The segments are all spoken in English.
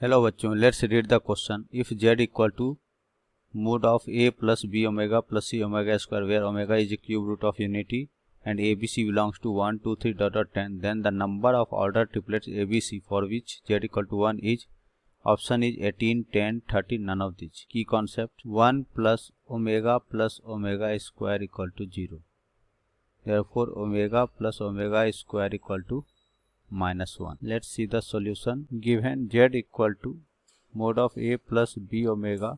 Hello बच्चों, let's read the question. If z equal to mod of a plus b omega plus c omega square where omega is the cube root of unity and abc belongs to 1 2 3 dot dot 10, then the number of order triplets abc for which z equal to 1 is option is 18 10 30 none of these. Key concept: 1 plus omega square equal to 0, therefore omega plus omega square equal to -1. Let's see the solution. Given z equal to mod of a plus b omega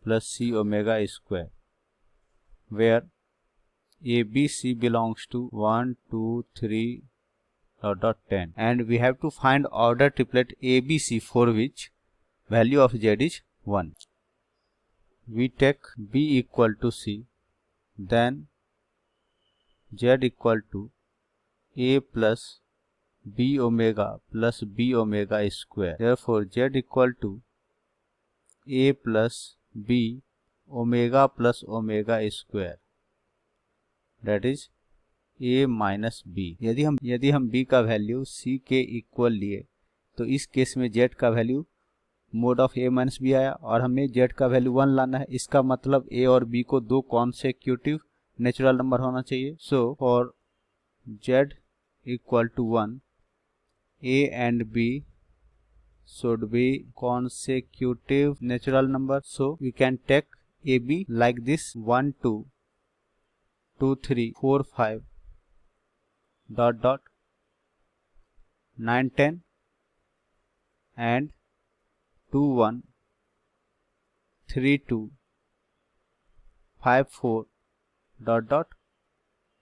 plus c omega square, where ABC belongs to 1 2 3 dot 10, and we have to find order triplet ABC for which value of z is 1. We take b equal to c, then z equal to a plus b omega plus b omega square, therefore z equal to a plus b omega plus omega square, that is a minus B. यदि हम b का value c के equal लिए तो इस case में z का value mod of a minus B आया और हमें z का वैल्यू 1 लाना है. इसका मतलब a और b को दो कॉन्सेक्यूटिव नेचुरल नंबर होना चाहिए. So for z equal to 1, a and b should be consecutive natural number. So we can take AB like this: 1 2 2 3 4 5 dot dot 9 10 and 2 1 3 2 5 4 dot dot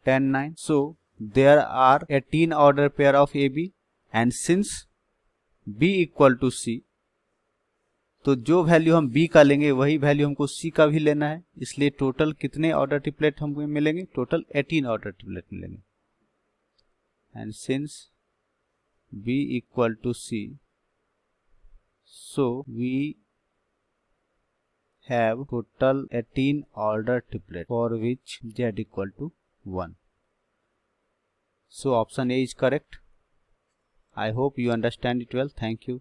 10 9. So there are 18 order pair of AB, and since b equal to c, तो जो value हम b का लेंगे वही value हमको c का भी लेना है. इसलिए टोटल कितने ऑर्डर ट्रिपलेट हमको मिलेंगे? टोटल 18 ऑर्डर ट्रिपलेट मिलेंगे. And since b equal to c, so we have total 18 order triplet for which z equal to 1. So option A is correct. I hope you understand it well. Thank you.